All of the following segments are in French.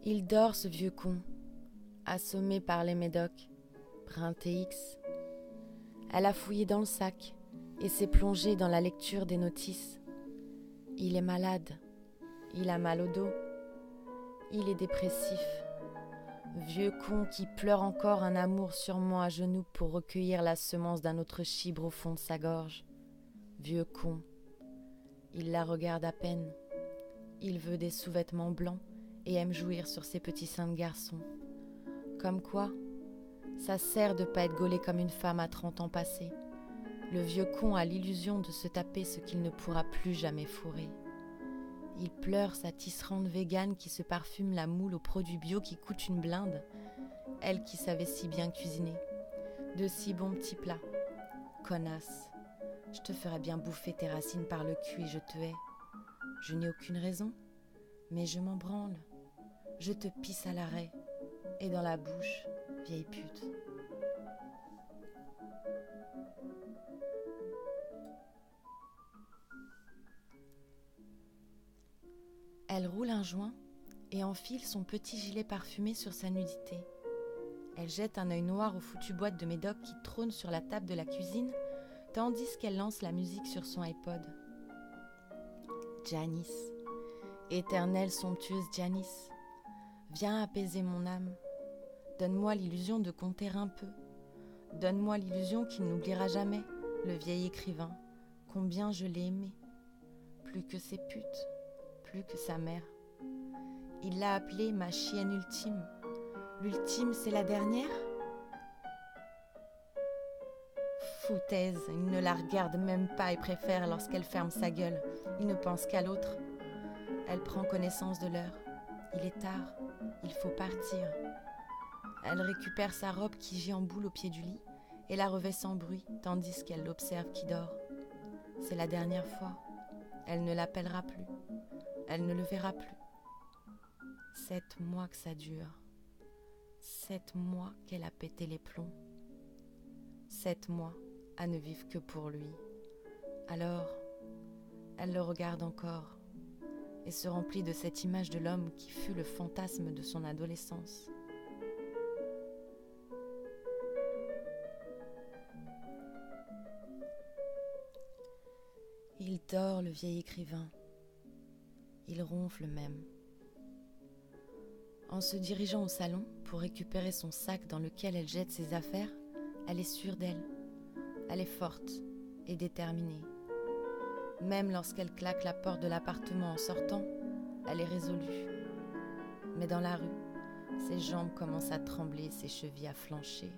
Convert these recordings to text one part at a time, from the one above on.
Il dort, ce vieux con, assommé par les médocs, brun TX. Elle a fouillé dans le sac et s'est plongée dans la lecture des notices. Il est malade, il a mal au dos, il est dépressif. Vieux con qui pleure encore un amour sûrement à genoux pour recueillir la semence d'un autre chibre au fond de sa gorge. Vieux con, il la regarde à peine. Il veut des sous-vêtements blancs et aime jouir sur ses petits seins de garçon. Comme quoi, ça sert de pas être gaulé comme une femme à 30 ans passés. Le vieux con a l'illusion de se taper ce qu'il ne pourra plus jamais fourrer. Il pleure sa tisserande végane qui se parfume la moule aux produits bio qui coûtent une blinde. Elle qui savait si bien cuisiner. De si bons petits plats. Connasse, je te ferais bien bouffer tes racines par le cul et je te hais. Je n'ai aucune raison, mais je m'en branle. Je te pisse à l'arrêt et dans la bouche, vieille pute. Elle roule un joint et enfile son petit gilet parfumé sur sa nudité. Elle jette un œil noir aux foutues boîtes de médoc qui trônent sur la table de la cuisine, tandis qu'elle lance la musique sur son iPod. Janice, éternelle somptueuse Janice, viens apaiser mon âme. Donne-moi l'illusion de compter un peu. Donne-moi l'illusion qu'il n'oubliera jamais, le vieil écrivain, combien je l'ai aimé. Plus que ses putes, plus que sa mère. Il l'a appelée ma chienne ultime. L'ultime, c'est la dernière ? Foutaise, il ne la regarde même pas et préfère lorsqu'elle ferme sa gueule. Il ne pense qu'à l'autre. Elle prend connaissance de l'heure. Il est tard, il faut partir. Elle récupère sa robe qui gît en boule au pied du lit et la revêt sans bruit, tandis qu'elle l'observe qui dort. C'est la dernière fois. Elle ne l'appellera plus. Elle ne le verra plus. 7 mois que ça dure. 7 mois qu'elle a pété les plombs. 7 mois à ne vivre que pour lui. Alors, elle le regarde encore et se remplit de cette image de l'homme qui fut le fantasme de son adolescence. Il dort, le vieil écrivain. Il ronfle même. En se dirigeant au salon pour récupérer son sac dans lequel elle jette ses affaires, elle est sûre d'elle. Elle est forte et déterminée. Même lorsqu'elle claque la porte de l'appartement en sortant, elle est résolue. Mais dans la rue, ses jambes commencent à trembler, ses chevilles à flancher.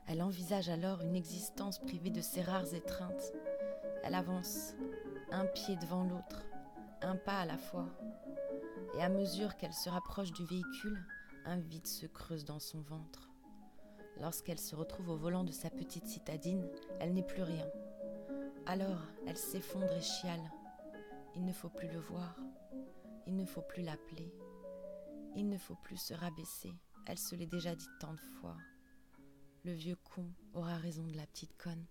Elle envisage alors une existence privée de ses rares étreintes. Elle avance, un pied devant l'autre, un pas à la fois. Et à mesure qu'elle se rapproche du véhicule, un vide se creuse dans son ventre. Lorsqu'elle se retrouve au volant de sa petite citadine, elle n'est plus rien. Alors, elle s'effondre et chiale. Il ne faut plus le voir. Il ne faut plus l'appeler. Il ne faut plus se rabaisser. Elle se l'est déjà dit tant de fois. Le vieux con aura raison de la petite conne.